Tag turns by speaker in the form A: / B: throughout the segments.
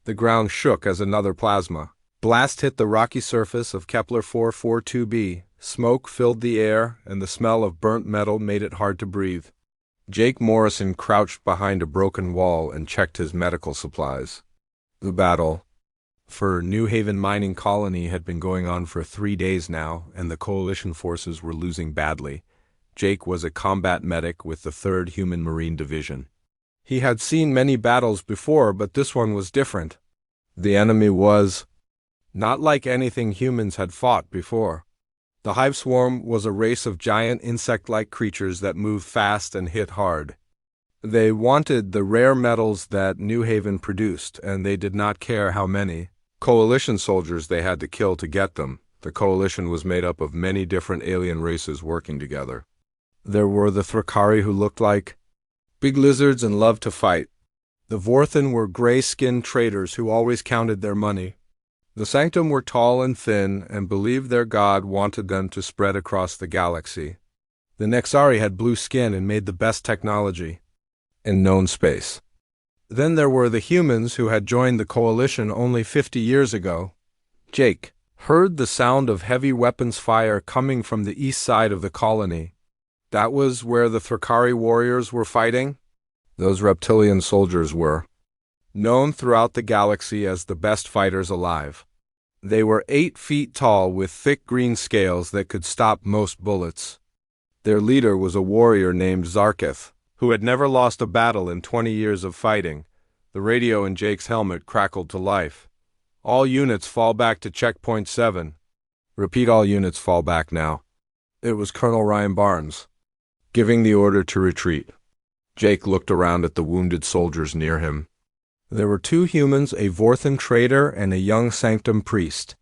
A: The ground shook as another plasma blast hit the rocky surface of Kepler 442b. Smoke filled the air, and the smell of burnt metal made it hard to breathe. Jake Morrison crouched behind a broken wall and checked his medical supplies. The battle for New Haven mining colony had been going on for 3 days now, and the coalition forces were losing badly. Jake was a combat medic with the 3rd Human Marine Division. He had seen many battles before, but this one was different. The enemy was not like anything humans had fought before. The hive swarm was a race of giant insect-like creatures that moved fast and hit hard. They wanted the rare metals that New Haven produced, and they did not care how many coalition soldiers they had to kill to get them. The coalition was made up of many different alien races working together. There were the Thrakari, who looked like big lizards and loved to fight. The Vorthen were gray-skinned traders who always counted their money. The Sanctum were tall and thin and believed their god wanted them to spread across the galaxy. The Nexari had blue skin and made the best technology in known space. Then there were the humans who had joined the coalition only 50 years ago. Jake heard the sound of heavy weapons fire coming from the east side of the colony. That was where the Thrakari warriors were fighting. Those reptilian soldiers were known throughout the galaxy as the best fighters alive. They were 8 feet tall with thick green scales that could stop most bullets. Their leader was a warrior named Zarketh, who had never lost a battle in 20 years of fighting. The radio in Jake's helmet crackled to life. All units fall back to checkpoint 7. Repeat, all units fall back now. It was Colonel Ryan Barnes, giving the order to retreat. Jake looked around at the wounded soldiers near him. There were 2 humans, a Vorthen trader and a young Sanctum priest.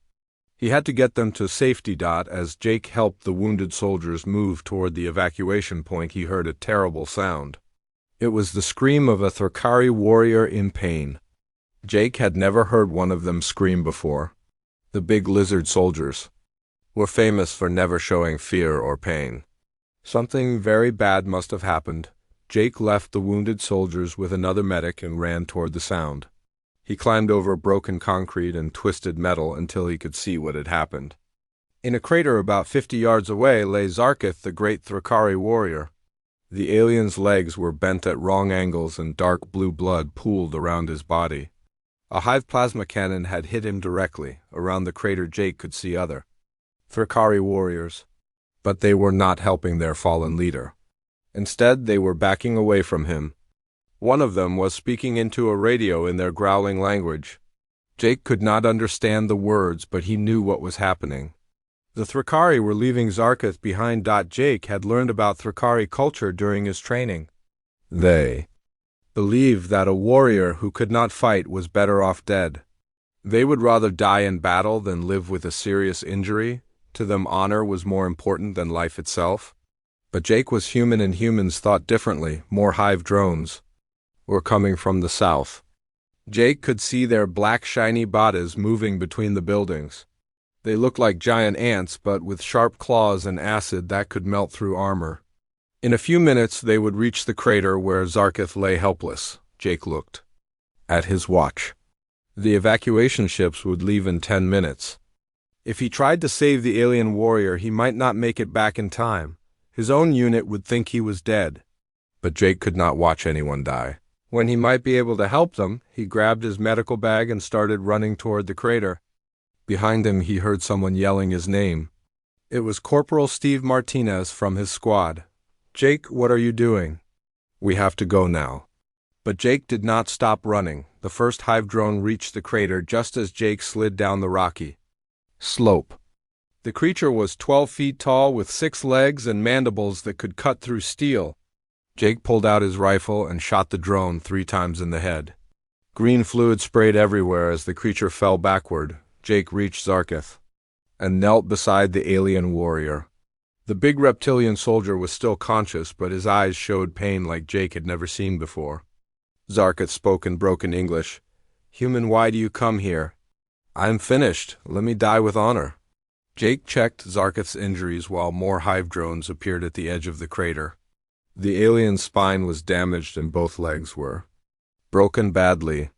A: He had to get them to safety. As Jake helped the wounded soldiers move toward the evacuation point, he heard a terrible sound. It was the scream of a Thrakari warrior in pain. Jake had never heard one of them scream before. The big lizard soldiers were famous for never showing fear or pain. Something very bad must have happened. Jake left the wounded soldiers with another medic and ran toward the sound. He climbed over broken concrete and twisted metal until he could see what had happened. In a crater about 50 yards away lay Zarketh, the great Thrakari warrior. The alien's legs were bent at wrong angles and dark blue blood pooled around his body. A hive plasma cannon had hit him directly. Around the crater Jake could see other Thrakari warriors, but they were not helping their fallen leader. Instead, they were backing away from him. One of them was speaking into a radio in their growling language. Jake could not understand the words, but he knew what was happening. The Thrakari were leaving Zarketh behind. Jake had learned about Thrakari culture during his training. They believed that a warrior who could not fight was better off dead. They would rather die in battle than live with a serious injury. To them, honor was more important than life itself. But Jake was human, and humans thought differently. More hive drones were coming from the south. Jake could see their black shiny bodies moving between the buildings. They looked like giant ants, but with sharp claws and acid that could melt through armor. In a few minutes they would reach the crater where Zarketh lay helpless. Jake looked at his watch. The evacuation ships would leave in 10 minutes. If he tried to save the alien warrior, he might not make it back in time. His own unit would think he was dead. But Jake could not watch anyone die. When he might be able to help them, he grabbed his medical bag and started running toward the crater. Behind him, he heard someone yelling his name. It was Corporal Steve Martinez from his squad. "Jake, what are you doing?" "We have to go now." But Jake did not stop running. The first hive drone reached the crater just as Jake slid down the rocky slope. The creature was 12 feet tall with 6 legs and mandibles that could cut through steel. Jake pulled out his rifle and shot the drone 3 times in the head. Green fluid sprayed everywhere as the creature fell backward. Jake reached Zarketh and knelt beside the alien warrior. The big reptilian soldier was still conscious, but his eyes showed pain like Jake had never seen before. Zarketh spoke in broken English. "Human, why do you come here?" "I'm finished. Let me die with honor." Jake checked Zarketh's injuries while more hive drones appeared at the edge of the crater. The alien's spine was damaged and both legs were broken badly.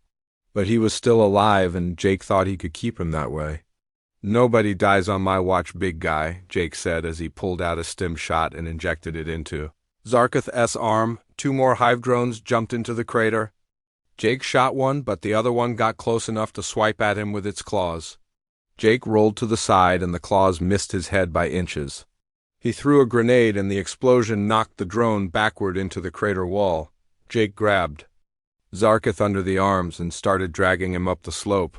A: But he was still alive, and Jake thought he could keep him that way. "Nobody dies on my watch, big guy," Jake said as he pulled out a stim shot and injected it into Zarketh's arm. 2 more hive drones jumped into the crater. Jake shot one, but the other one got close enough to swipe at him with its claws. Jake rolled to the side, and the claws missed his head by inches. He threw a grenade, and the explosion knocked the drone backward into the crater wall. Jake grabbed Zarketh under the arms and started dragging him up the slope.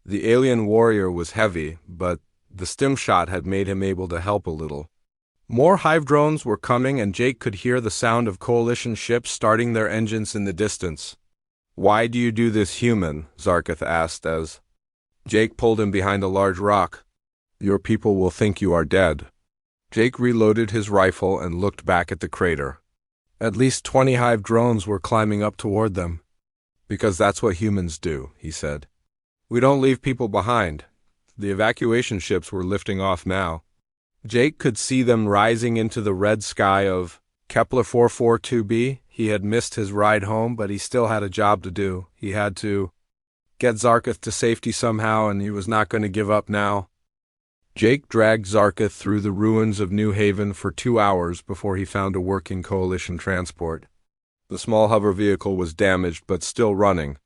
A: The alien warrior was heavy, but the stim shot had made him able to help a little. More hive drones were coming, and Jake could hear the sound of Coalition ships starting their engines in the distance. "Why do you do this, human?" Zarketh asked as Jake pulled him behind a large rock. "Your people will think you are dead." Jake reloaded his rifle and looked back at the crater. At least 20 hive drones were climbing up toward them. "Because that's what humans do," he said. "We don't leave people behind." The evacuation ships were lifting off now. Jake could see them rising into the red sky of Kepler 442b. He had missed his ride home, but he still had a job to do. He had to get Zarketh to safety somehow, and he was not going to give up now. Jake dragged Zarketh through the ruins of New Haven for 2 hours before he found a working Coalition transport. The small hover vehicle was damaged but still running.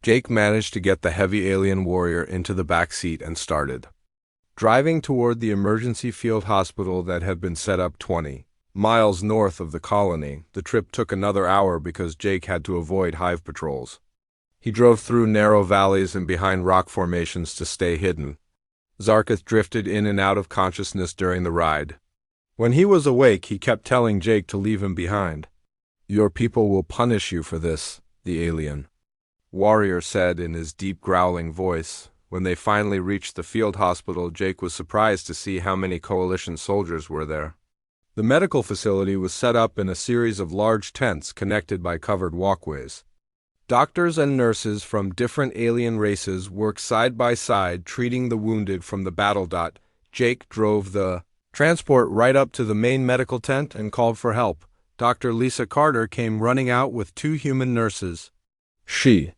A: Jake managed to get the heavy alien warrior into the back seat and started driving toward the emergency field hospital that had been set up 20 miles north of the colony. The trip took another hour because Jake had to avoid hive patrols. He drove through narrow valleys and behind rock formations to stay hidden. Zarketh drifted in and out of consciousness during the ride. When he was awake, he kept telling Jake to leave him behind. "Your people will punish you for this," the alien warrior said in his deep growling voice. When they finally reached the field hospital, Jake was surprised to see how many Coalition soldiers were there. The medical facility was set up in a series of large tents connected by covered walkways. Doctors and nurses from different alien races worked side by side treating the wounded from the battle. Jake drove the transport right up to the main medical tent and called for help. Dr. Lisa Carter came running out with 2 human nurses. She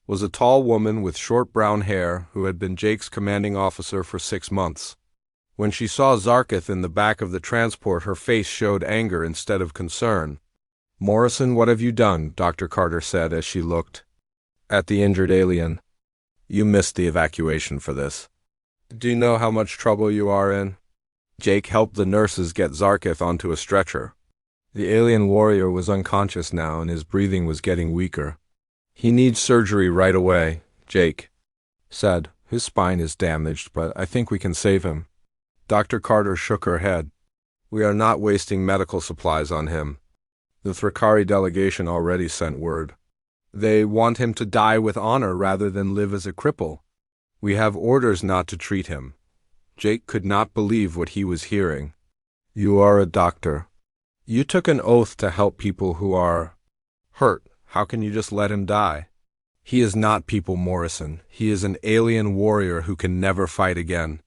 A: was a tall woman with short brown hair who had been Jake's commanding officer for 6 months. When she saw Zarketh in the back of the transport, her face showed anger instead of concern. "Morrison, what have you done?" Dr. Carter said as she looked at the injured alien. "You missed the evacuation for this. Do you know how much trouble you are in?" Jake helped the nurses get Zarketh onto a stretcher. The alien warrior was unconscious now, and his breathing was getting weaker. "He needs surgery right away," Jake said. "His spine is damaged, but I think we can save him." Dr. Carter shook her head. "We are not wasting medical supplies on him. The Thrakari delegation already sent word. They want him to die with honor rather than live as a cripple. We have orders not to treat him." Jake could not believe what he was hearing. "You are a doctor. You took an oath to help people who are hurt. How can you just let him die?" "He is not people, Morrison. He is an alien warrior who can never fight again.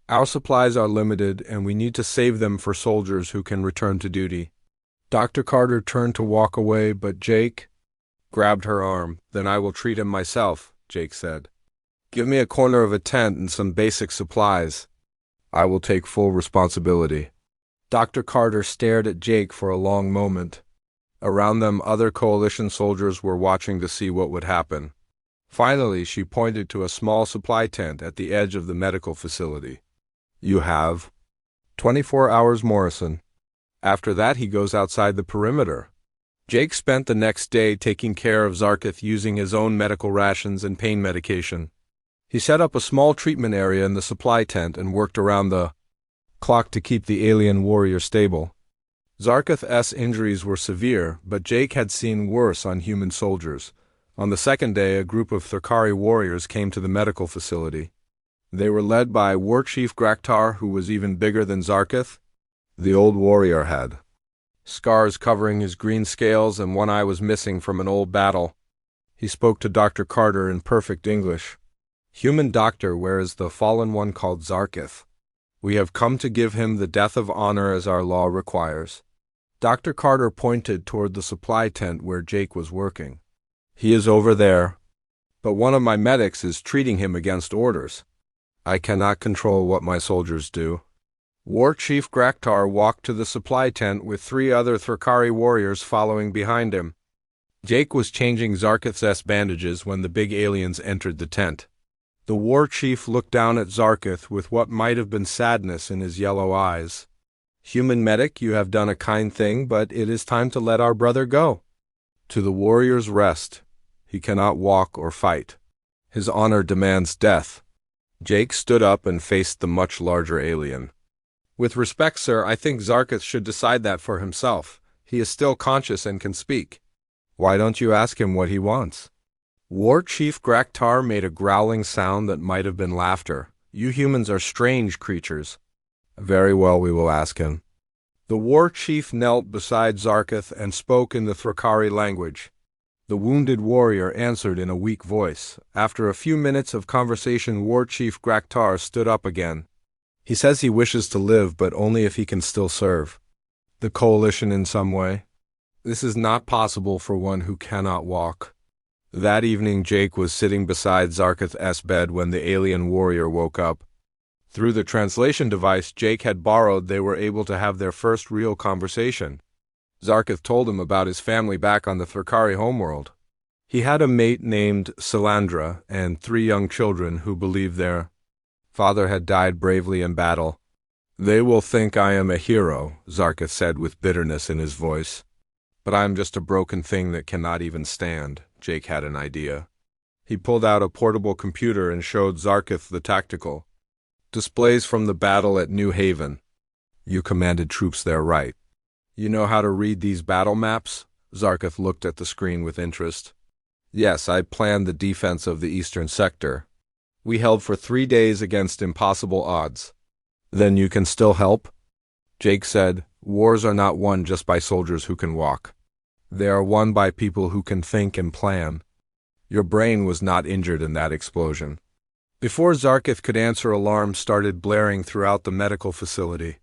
A: Our supplies are limited, and we need to save them for soldiers who can return to duty." Dr. Carter turned to walk away, but Jake grabbed her arm. "Then I will treat him myself," Jake said. "Give me a corner of a tent and some basic supplies. I will take full responsibility." Dr. Carter stared at Jake for a long moment. Around them, other Coalition soldiers were watching to see what would happen. Finally, she pointed to a small supply tent at the edge of the medical facility. "You have 24 hours, Morrison. After that, he goes outside the perimeter." Jake spent the next day taking care of Zarketh using his own medical rations and pain medication. He set up a small treatment area in the supply tent and worked around the clock to keep the alien warrior stable. Zarketh's injuries were severe, but Jake had seen worse on human soldiers. On the second day, a group of Thrakari warriors came to the medical facility. They were led by War Chief Graktar, who was even bigger than Zarketh. The old warrior had scars covering his green scales, and one eye was missing from an old battle. He spoke to Dr. Carter in perfect English. "Human doctor, where is the fallen one called Zarketh? We have come to give him the death of honor as our law requires." Dr. Carter pointed toward the supply tent where Jake was working. "He is over there." But one of my medics is treating him against orders. I cannot control what my soldiers do. War Chief Graktar walked to the supply tent with 3 other Thrakari warriors following behind him. Jake was changing Zarkith's bandages when the big aliens entered the tent. The war chief looked down at Zarkith with what might have been sadness in his yellow eyes. Human medic, you have done a kind thing, but it is time to let our brother go. To the warrior's rest. He cannot walk or fight. His honor demands death. Jake stood up and faced the much larger alien. With respect, sir, I think Zarkith should decide that for himself. He is still conscious and can speak. Why don't you ask him what he wants? War Chief Graktar made a growling sound that might have been laughter. You humans are strange creatures. Very well, we will ask him. The war chief knelt beside Zarkith and spoke in the Thrakari language. The wounded warrior answered in a weak voice. After a few minutes of conversation, War Chief Graktar stood up again. He says he wishes to live, but only if he can still serve the coalition in some way. This is not possible for one who cannot walk. That evening, Jake was sitting beside Zarkith's bed when the alien warrior woke up. Through the translation device Jake had borrowed, they were able to have their first real conversation. Zarkith told him about his family back on the Thrakari homeworld. He had a mate named Salandra and 3 young children who believed their father had died bravely in battle. They will think I am a hero, Zarkith said with bitterness in his voice. But I am just a broken thing that cannot even stand. Jake had an idea. He pulled out a portable computer and showed Zarkith the tactical displays from the battle at New Haven. You commanded troops there, right? You know how to read these battle maps? Zarkith looked at the screen with interest. Yes, I planned the defense of the eastern sector. We held for 3 days against impossible odds. Then you can still help? Jake said, wars are not won just by soldiers who can walk. They are won by people who can think and plan. Your brain was not injured in that explosion. Before Zarkith could answer, alarms started blaring throughout the medical facility.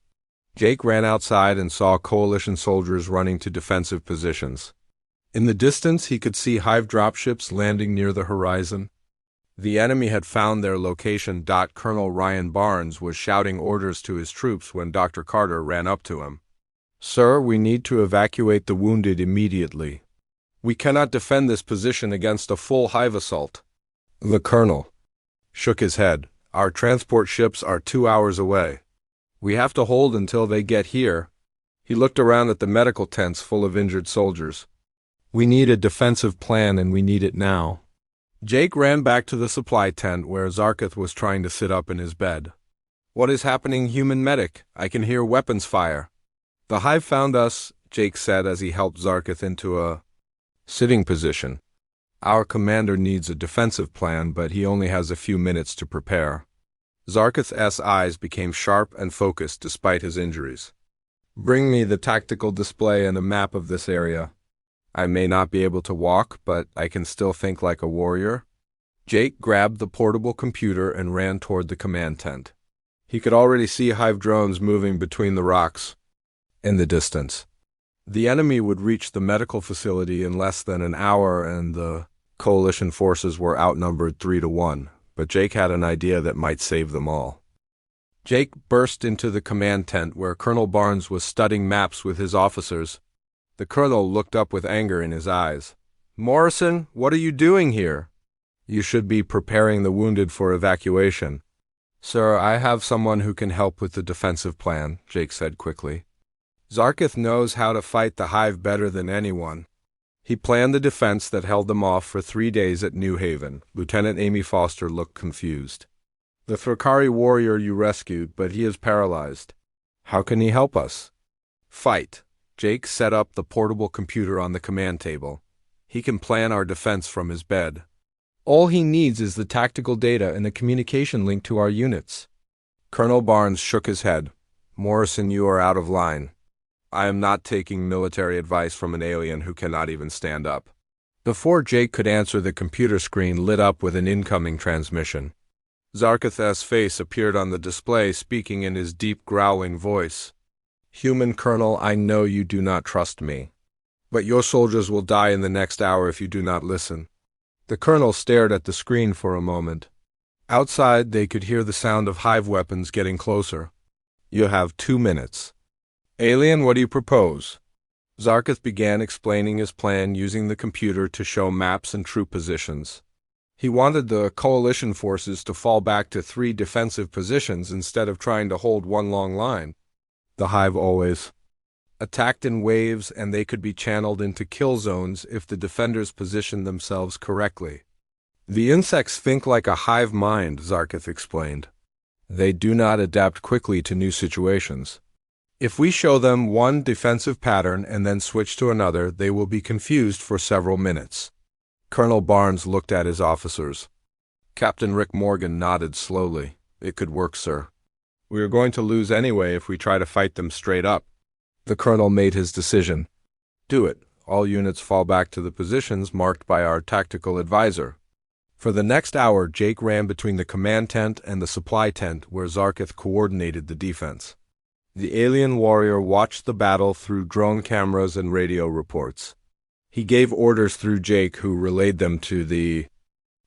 A: Jake ran outside and saw coalition soldiers running to defensive positions. In the distance, he could see Hive dropships landing near the horizon. The enemy had found their location. Colonel Ryan Barnes was shouting orders to his troops when Dr. Carter ran up to him. Sir, we need to evacuate the wounded immediately. We cannot defend this position against a full Hive assault. The colonel shook his head. Our transport ships are 2 hours away. We have to hold until they get here. He looked around at the medical tents full of injured soldiers. We need a defensive plan, and we need it now. Jake ran back to the supply tent where Zarkith was trying to sit up in his bed. What is happening, human medic? I can hear weapons fire. The Hive found us, Jake said as he helped Zarkith into a sitting position. Our commander needs a defensive plan, but he only has a few minutes to prepare. Zarkith's eyes became sharp and focused despite his injuries. Bring me the tactical display and a map of this area. I may not be able to walk, but I can still think like a warrior. Jake grabbed the portable computer and ran toward the command tent. He could already see Hive drones moving between the rocks in the distance. The enemy would reach the medical facility in less than an hour, and the coalition forces were outnumbered 3-1, but Jake had an idea that might save them all. Jake burst into the command tent where Colonel Barnes was studying maps with his officers. The colonel looked up with anger in his eyes. Morrison, what are you doing here? You should be preparing the wounded for evacuation. Sir, I have someone who can help with the defensive plan, Jake said quickly. Zarkith knows how to fight the Hive better than anyone. He planned the defense that held them off for 3 days at New Haven. Lieutenant Amy Foster looked confused. The Thrakari warrior you rescued, but he is paralyzed. How can he help us? Fight. Jake set up the portable computer on the command table. He can plan our defense from his bed. All he needs is the tactical data and the communication link to our units. Colonel Barnes shook his head. Morrison, you are out of line. I am not taking military advice from an alien who cannot even stand up. Before Jake could answer, the computer screen lit up with an incoming transmission. Zarkith's face appeared on the display, speaking in his deep, growling voice. Human Colonel, I know you do not trust me, but your soldiers will die in the next hour if you do not listen. The colonel stared at the screen for a moment. Outside, they could hear the sound of hive weapons getting closer. You have 2 minutes. Alien, what do you propose? Zarkith began explaining his plan using the computer to show maps and troop positions. He wanted the coalition forces to fall back to 3 defensive positions instead of trying to hold one long line. The hive always attacked in waves, and they could be channeled into kill zones if the defenders positioned themselves correctly. The insects think like a hive mind, Zarkith explained. They do not adapt quickly to new situations. If we show them one defensive pattern and then switch to another, they will be confused for several minutes. Colonel Barnes looked at his officers. Captain Rick Morgan nodded slowly. It could work, sir. We are going to lose anyway if we try to fight them straight up. The colonel made his decision. Do it. All units fall back to the positions marked by our tactical advisor. For the next hour, Jake ran between the command tent and the supply tent where Zarkith coordinated the defense. The alien warrior watched the battle through drone cameras and radio reports. He gave orders through Jake, who relayed them to the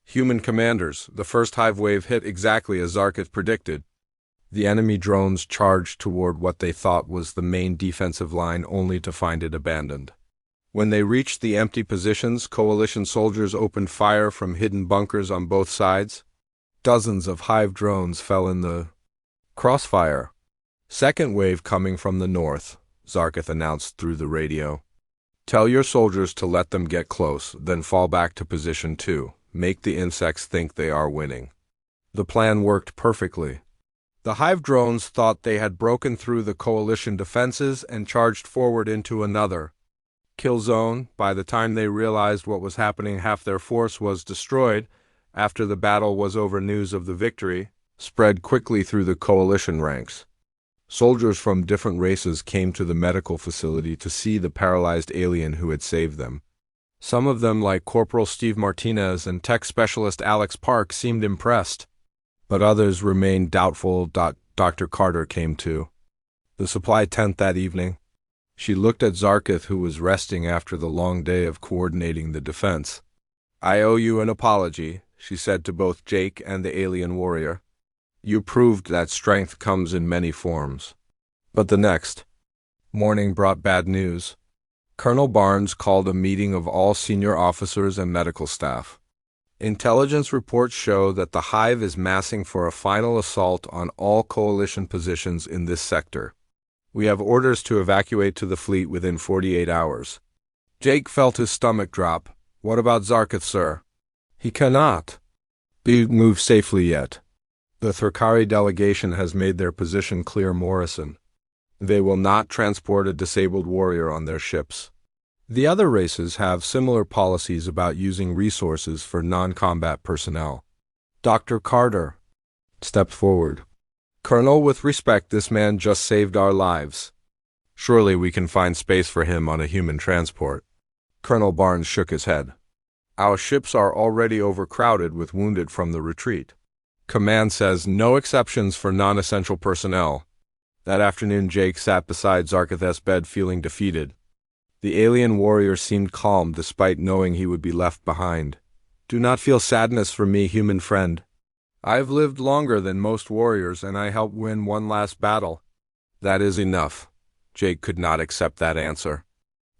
A: human commanders. The first hive wave hit exactly as Zarkith predicted. The enemy drones charged toward what they thought was the main defensive line, only to find it abandoned. When they reached the empty positions, coalition soldiers opened fire from hidden bunkers on both sides. Dozens of hive drones fell in the crossfire. Second wave coming from the north, Zarkith announced through the radio. Tell your soldiers to let them get close, then fall back to position 2. Make the insects think they are winning. The plan worked perfectly. The hive drones thought they had broken through the coalition defenses and charged forward into another kill zone. By the time they realized what was happening, half their force was destroyed. After the battle was over, news of the victory spread quickly through the coalition ranks. Soldiers from different races came to the medical facility to see the paralyzed alien who had saved them. Some of them, like Corporal Steve Martinez and tech specialist Alex Park, seemed impressed, but others remained doubtful. Dr. Carter came to the supply tent that evening. She looked at Zarkith, who was resting after the long day of coordinating the defense. I owe you an apology, she said to both Jake and the alien warrior. You proved that strength comes in many forms. But the next morning brought bad news. Colonel Barnes called a meeting of all senior officers and medical staff. Intelligence reports show that the hive is massing for a final assault on all coalition positions in this sector. We have orders to evacuate to the fleet within 48 hours. Jake felt his stomach drop. What about Zarkith, sir? He cannot be moved safely yet. The Thrakari delegation has made their position clear, Morrison. They will not transport a disabled warrior on their ships. The other races have similar policies about using resources for non-combat personnel. Dr. Carter stepped forward. Colonel, with respect, this man just saved our lives. Surely we can find space for him on a human transport. Colonel Barnes shook his head. Our ships are already overcrowded with wounded from the retreat. Command says no exceptions for non-essential personnel. That afternoon, Jake sat beside Zarkith's bed feeling defeated. The alien warrior seemed calm despite knowing he would be left behind. Do not feel sadness for me, human friend. I've lived longer than most warriors, and I helped win one last battle. That is enough. Jake could not accept that answer.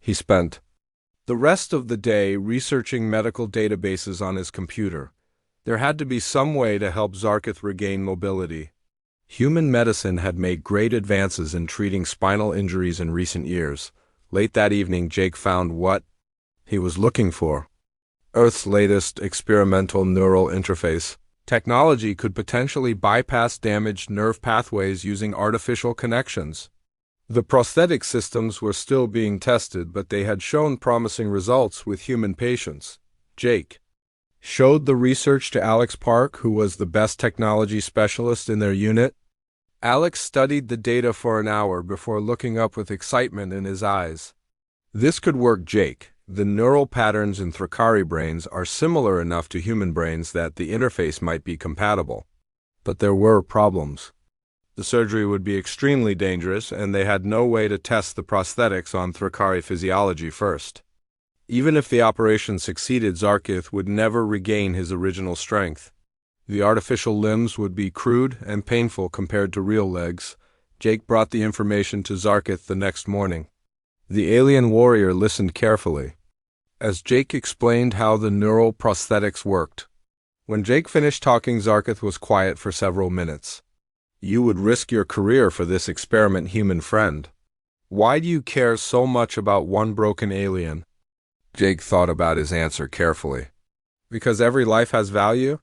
A: He spent the rest of the day researching medical databases on his computer. There had to be some way to help Zarkith regain mobility. Human medicine had made great advances in treating spinal injuries in recent years. Late that evening, Jake found what he was looking for. Earth's latest experimental neural interface. Technology could potentially bypass damaged nerve pathways using artificial connections. The prosthetic systems were still being tested, but they had shown promising results with human patients. Jake showed the research to Alex Park, who was the best technology specialist in their unit. Alex studied the data for an hour before looking up with excitement in his eyes. This could work, Jake. The neural patterns in Thrakari brains are similar enough to human brains that the interface might be compatible. But there were problems. The surgery would be extremely dangerous, and they had no way to test the prosthetics on Thrakari physiology first. Even if the operation succeeded, Zarkith would never regain his original strength. The artificial limbs would be crude and painful compared to real legs. Jake brought the information to Zarkith the next morning. The alien warrior listened carefully as Jake explained how the neural prosthetics worked. When Jake finished talking, Zarkith was quiet for several minutes. "You would risk your career for this experiment, human friend. Why do you care so much about one broken alien?" Jake thought about his answer carefully. "Because every life has value?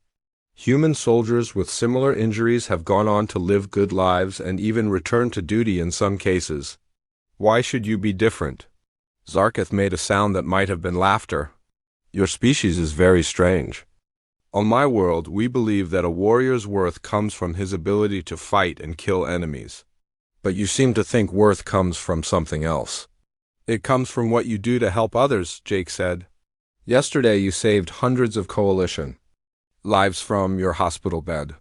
A: Human soldiers with similar injuries have gone on to live good lives and even return to duty in some cases. Why should you be different?" Zarkith made a sound that might have been laughter. "Your species is very strange. On my world, we believe that a warrior's worth comes from his ability to fight and kill enemies. But you seem to think worth comes from something else." "It comes from what you do to help others," Jake said. "Yesterday you saved hundreds of Coalition lives from your hospital bed.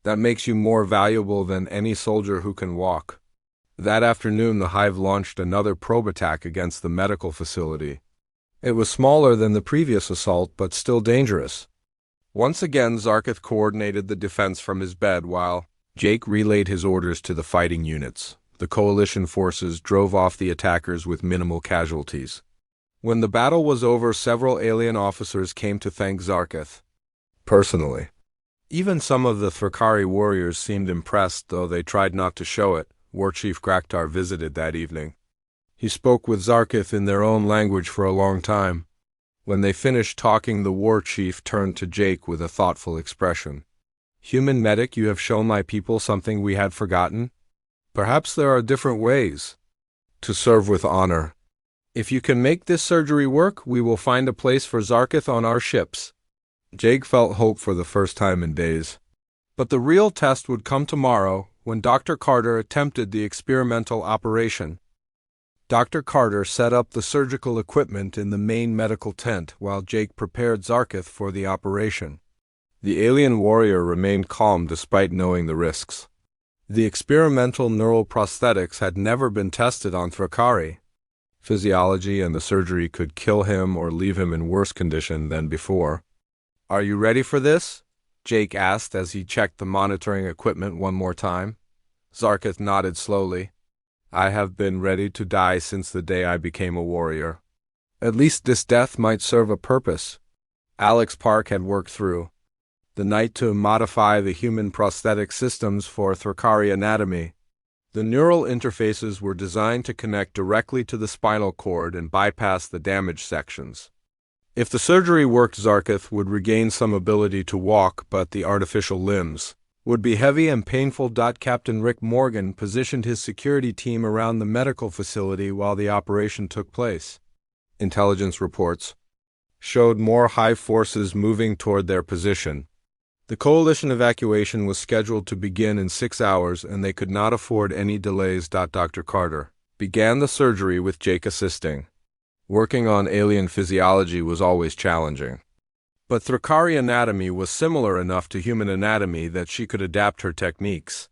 A: That makes you more valuable than any soldier who can walk." That afternoon, the Hive launched another probe attack against the medical facility. It was smaller than the previous assault, but still dangerous. Once again, Zarkith coordinated the defense from his bed while Jake relayed his orders to the fighting units. The Coalition forces drove off the attackers with minimal casualties. When the battle was over, several alien officers came to thank Zarkith personally. Even some of the Thrakari warriors seemed impressed, though they tried not to show it. War Chief Graktar visited that evening. He spoke with Zarkith in their own language for a long time. When they finished talking, the War Chief turned to Jake with a thoughtful expression. "Human medic, you have shown my people something we had forgotten. Perhaps there are different ways to serve with honor. If you can make this surgery work, we will find a place for Zarkith on our ships." Jake felt hope for the first time in days. But the real test would come tomorrow, when Dr. Carter attempted the experimental operation. Dr. Carter set up the surgical equipment in the main medical tent while Jake prepared Zarkith for the operation. The alien warrior remained calm despite knowing the risks. The experimental neural prosthetics had never been tested on Thrakari. Physiology and the surgery could kill him or leave him in worse condition than before. "Are you ready for this?" Jake asked as he checked the monitoring equipment one more time. Zarkith nodded slowly. "I have been ready to die since the day I became a warrior. At least this death might serve a purpose." Alex Park had worked through the night to modify the human prosthetic systems for Thrakari anatomy. The neural interfaces were designed to connect directly to the spinal cord and bypass the damaged sections. If the surgery worked, Zarkith would regain some ability to walk, but the artificial limbs would be heavy and painful. Captain Rick Morgan positioned his security team around the medical facility while the operation took place. Intelligence reports showed more Hive forces moving toward their position. The Coalition evacuation was scheduled to begin in 6 hours, and they could not afford any delays. Dr. Carter began the surgery with Jake assisting. Working on alien physiology was always challenging. But Thrakari anatomy was similar enough to human anatomy that she could adapt her techniques.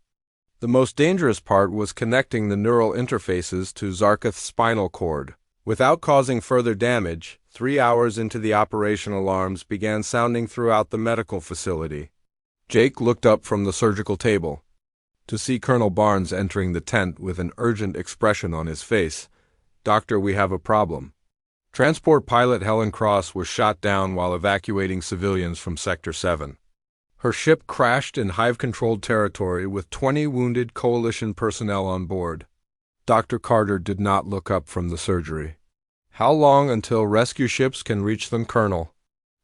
A: The most dangerous part was connecting the neural interfaces to Zarkith's spinal cord. Without causing further damage, 3 hours into the operation, alarms began sounding throughout the medical facility. Jake looked up from the surgical table to see Colonel Barnes entering the tent with an urgent expression on his face. "Doctor, we have a problem." Transport pilot Helen Cross was shot down while evacuating civilians from Sector 7. Her ship crashed in Hive-controlled territory with 20 wounded Coalition personnel on board. Dr. Carter did not look up from the surgery. "How long until rescue ships can reach them, Colonel?"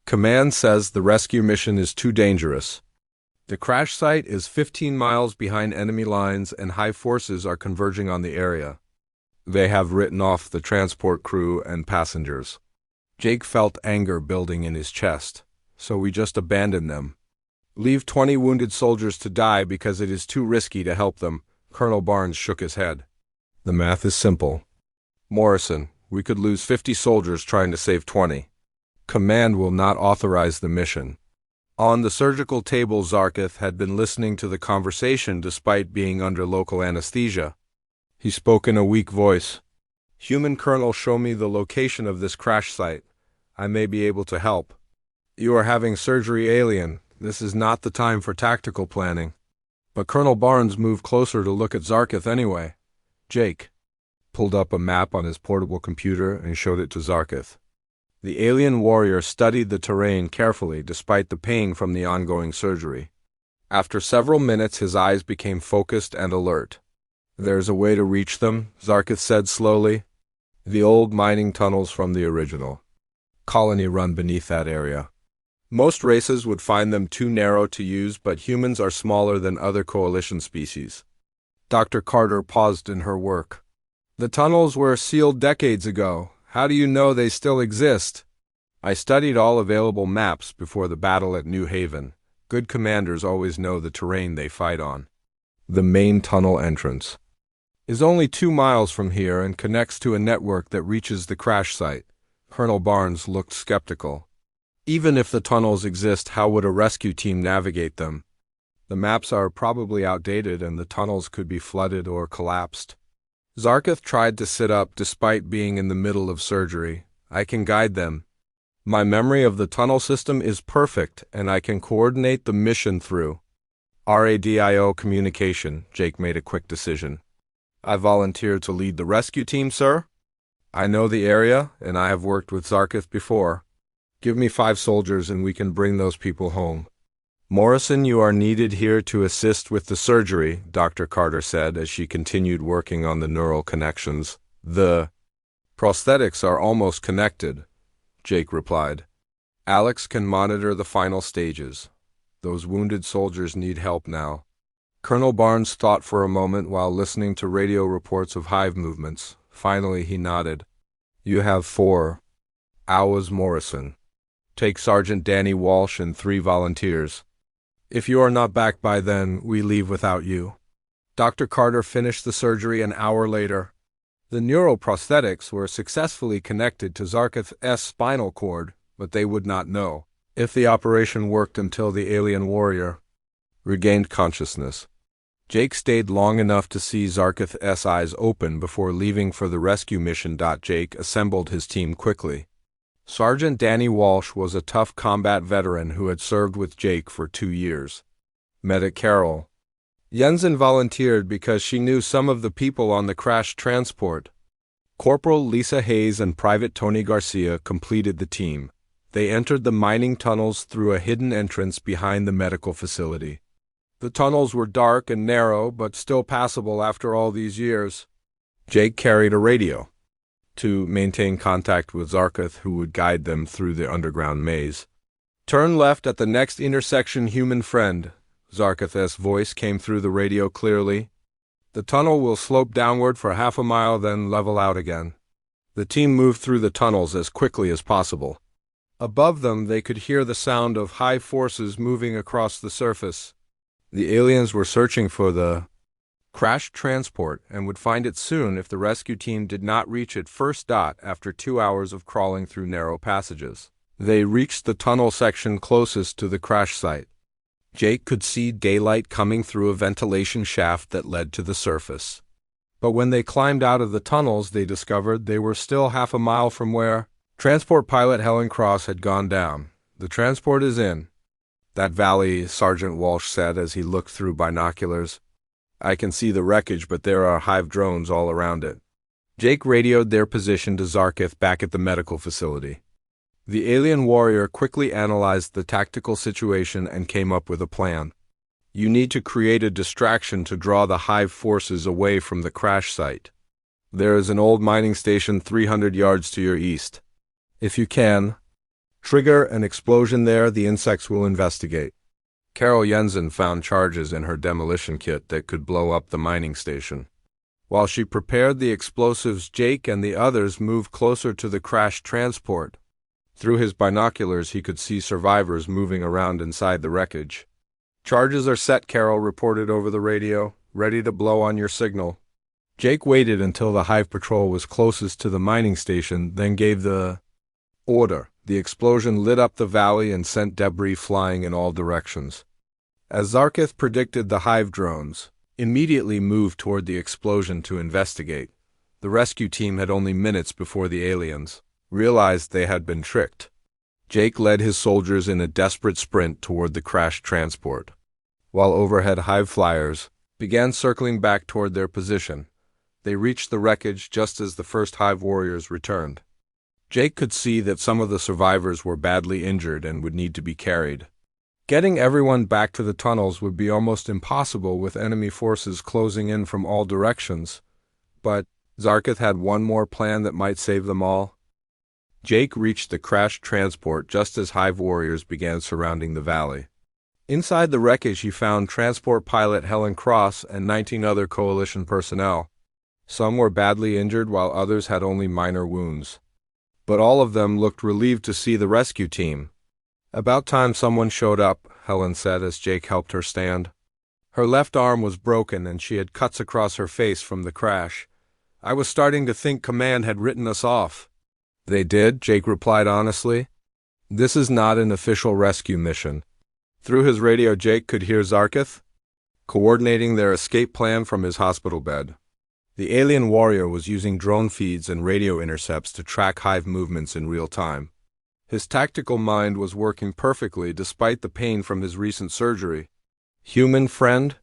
A: "Command says the rescue mission is too dangerous. The crash site is 15 miles behind enemy lines and Hive forces are converging on the area. They have written off the transport crew and passengers." Jake felt anger building in his chest. "So we just abandon them? Leave 20 wounded soldiers to die because it is too risky to help them?" Colonel Barnes shook his head. "The math is simple. Morrison, we could lose 50 soldiers trying to save 20. Command will not authorize the mission." On the surgical table, Zarkith had been listening to the conversation despite being under local anesthesia. He spoke in a weak voice. Human Colonel, show me the location of this crash site. I may be able to help. You are having surgery, alien. This is not the time for tactical planning. But Colonel Barnes moved closer to look at Zarkith anyway. Jake pulled up a map on his portable computer and showed it to Zarkith. The alien warrior studied the terrain carefully despite the pain from the ongoing surgery. After several minutes, his eyes became focused and alert. There's a way to reach them, Zarkith said slowly. The old mining tunnels from the original colony run beneath that area. Most races would find them too narrow to use, but humans are smaller than other coalition species. Dr. Carter paused in her work. The tunnels were sealed decades ago. How do you know they still exist? I studied all available maps before the battle at New Haven. Good commanders always know the terrain they fight on. The main tunnel entrance is only 2 miles from here and connects to a network that reaches the crash site. Colonel Barnes looked skeptical. Even if the tunnels exist, how would a rescue team navigate them? The maps are probably outdated and the tunnels could be flooded or collapsed. Zarkith tried to sit up despite being in the middle of surgery. I can guide them. My memory of the tunnel system is perfect and I can coordinate the mission through RADIO communication. Jake made a quick decision. I volunteer to lead the rescue team, sir. I know the area and I have worked with Zarkith before. Give me 5 soldiers and we can bring those people home. Morrison, you are needed here to assist with the surgery, Dr. Carter said as she continued working on the neural connections. The prosthetics are almost connected, Jake replied. Alex can monitor the final stages. Those wounded soldiers need help now. Colonel Barnes thought for a moment while listening to radio reports of hive movements. Finally, he nodded. You have 4 hours, Morrison. Take Sergeant Danny Walsh and 3 volunteers. If you are not back by then, we leave without you. Dr. Carter finished the surgery an hour later. The neural prosthetics were successfully connected to Zarkith's spinal cord, but they would not know if the operation worked until the alien warrior regained consciousness. Jake stayed long enough to see Zarkith's eyes open before leaving for the rescue mission. Jake assembled his team quickly. Sergeant Danny Walsh was a tough combat veteran who had served with Jake for 2 years. Medic Carol Jensen volunteered because she knew some of the people on the crashed transport. Corporal Lisa Hayes and Private Tony Garcia completed the team. They entered the mining tunnels through a hidden entrance behind the medical facility. The tunnels were dark and narrow, but still passable after all these years. Jake carried a radio to maintain contact with Zarkith, who would guide them through the underground maze. Turn left at the next intersection, human friend. Zarkith's voice came through the radio clearly. The tunnel will slope downward for half a mile, then level out again. The team moved through the tunnels as quickly as possible. Above them, they could hear the sound of high forces moving across the surface. The aliens were searching for the crashed transport and would find it soon if the rescue team did not reach it first. After 2 hours of crawling through narrow passages, they reached the tunnel section closest to the crash site. Jake could see daylight coming through a ventilation shaft that led to the surface. But when they climbed out of the tunnels, they discovered they were still half a mile from where transport pilot Helen Cross had gone down. The transport is in that valley, Sergeant Walsh said as he looked through binoculars. I can see the wreckage, but there are hive drones all around it. Jake radioed their position to Zarkith back at the medical facility. The alien warrior quickly analyzed the tactical situation and came up with a plan. You need to create a distraction to draw the hive forces away from the crash site. There is an old mining station 300 yards to your east. If you can, trigger an explosion there. The insects will investigate. Carol Jensen found charges in her demolition kit that could blow up the mining station. While she prepared the explosives, Jake and the others moved closer to the crashed transport. Through his binoculars, he could see survivors moving around inside the wreckage. Charges are set, Carol reported over the radio, ready to blow on your signal. Jake waited until the hive patrol was closest to the mining station, then gave the order. The explosion lit up the valley and sent debris flying in all directions. As Zarkith predicted, the hive drones immediately moved toward the explosion to investigate. The rescue team had only minutes before the aliens realized they had been tricked. Jake led his soldiers in a desperate sprint toward the crashed transport, while overhead hive flyers began circling back toward their position. They reached the wreckage just as the first hive warriors returned. Jake could see that some of the survivors were badly injured and would need to be carried. Getting everyone back to the tunnels would be almost impossible with enemy forces closing in from all directions, but Zarkith had one more plan that might save them all. Jake reached the crashed transport just as hive warriors began surrounding the valley. Inside the wreckage he found transport pilot Helen Cross and 19 other Coalition personnel. Some were badly injured while others had only minor wounds. But all of them looked relieved to see the rescue team. "About time someone showed up," Helen said as Jake helped her stand. Her left arm was broken and she had cuts across her face from the crash. "I was starting to think Command had written us off." "They did," Jake replied honestly. "This is not an official rescue mission." Through his radio, Jake could hear Zarkith coordinating their escape plan from his hospital bed. The alien warrior was using drone feeds and radio intercepts to track hive movements in real time. His tactical mind was working perfectly despite the pain from his recent surgery. "Human friend,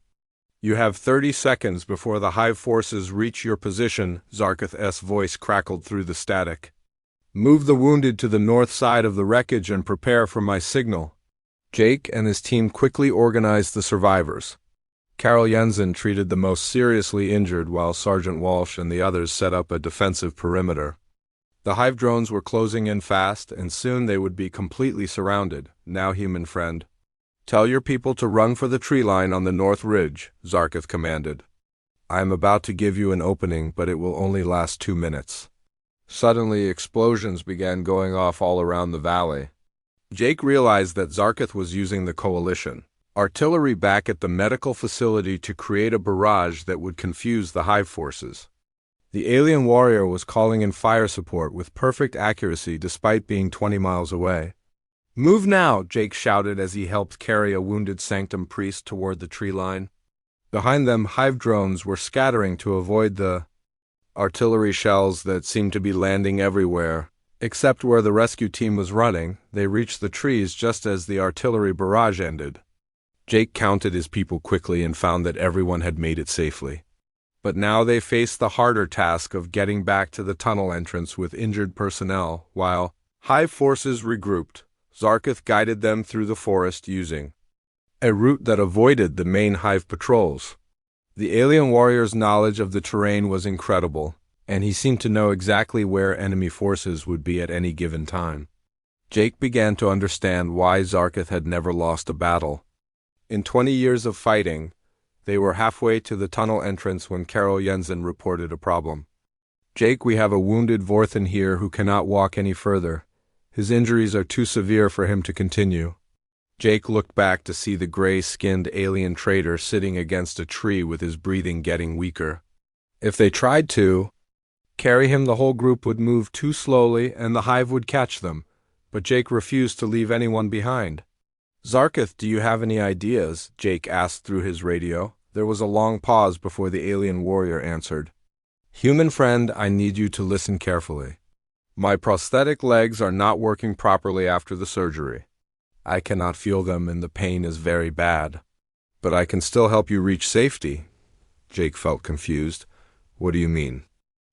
A: you have 30 seconds before the hive forces reach your position," Zarkith's voice crackled through the static. "Move the wounded to the north side of the wreckage and prepare for my signal." Jake and his team quickly organized the survivors. Carol Jensen treated the most seriously injured while Sergeant Walsh and the others set up a defensive perimeter. The hive drones were closing in fast, and soon they would be completely surrounded. "Now, human friend, tell your people to run for the tree line on the north ridge," Zarkith commanded. "I am about to give you an opening, but it will only last 2 minutes." Suddenly, explosions began going off all around the valley. Jake realized that Zarkith was using the Coalition artillery back at the medical facility to create a barrage that would confuse the hive forces. The alien warrior was calling in fire support with perfect accuracy despite being 20 miles away. "Move now," Jake shouted as he helped carry a wounded Sanctum priest toward the tree line. Behind them, hive drones were scattering to avoid the artillery shells that seemed to be landing everywhere. Except where the rescue team was running, they reached the trees just as the artillery barrage ended. Jake counted his people quickly and found that everyone had made it safely. But now they faced the harder task of getting back to the tunnel entrance with injured personnel, while hive forces regrouped. Zarkith guided them through the forest using a route that avoided the main hive patrols. The alien warrior's knowledge of the terrain was incredible, and he seemed to know exactly where enemy forces would be at any given time. Jake began to understand why Zarkith had never lost a battle. In 20 years of fighting, they were halfway to the tunnel entrance when Carol Jensen reported a problem. "Jake, we have a wounded Vorthan here who cannot walk any further. His injuries are too severe for him to continue." Jake looked back to see the gray-skinned alien traitor sitting against a tree with his breathing getting weaker. If they tried to carry him, the whole group would move too slowly and the hive would catch them, but Jake refused to leave anyone behind. "Zarkith, do you have any ideas?" Jake asked through his radio. There was a long pause before the alien warrior answered. "Human friend, I need you to listen carefully. My prosthetic legs are not working properly after the surgery. I cannot feel them and the pain is very bad. But I can still help you reach safety." Jake felt confused. "What do you mean?"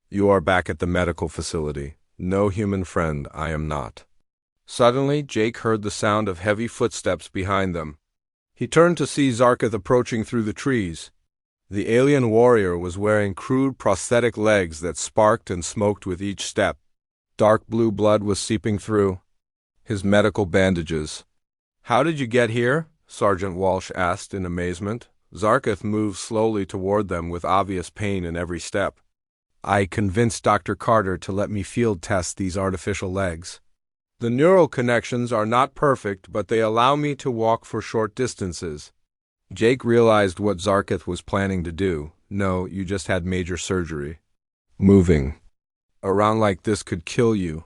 A: "You are back at the medical facility." "No, human friend, I am not." Suddenly, Jake heard the sound of heavy footsteps behind them. He turned to see Zarkith approaching through the trees. The alien warrior was wearing crude prosthetic legs that sparked and smoked with each step. Dark blue blood was seeping through his medical bandages. "How did you get here?" Sergeant Walsh asked in amazement. Zarkith moved slowly toward them with obvious pain in every step. "I convinced Dr. Carter to let me field test these artificial legs. The neural connections are not perfect, but they allow me to walk for short distances." Jake realized what Zarkith was planning to do. "No, you just had major surgery. Moving around like this could kill you."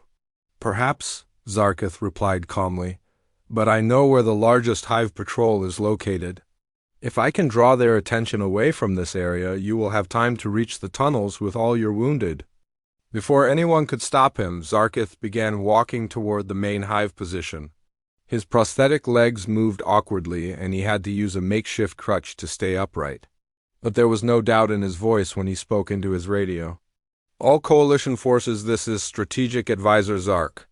A: "Perhaps," Zarkith replied calmly, "but I know where the largest hive patrol is located. If I can draw their attention away from this area, you will have time to reach the tunnels with all your wounded." Before anyone could stop him, Zarkith began walking toward the main hive position. His prosthetic legs moved awkwardly, and he had to use a makeshift crutch to stay upright. But there was no doubt in his voice when he spoke into his radio. "All Coalition forces, this is Strategic Advisor Zark.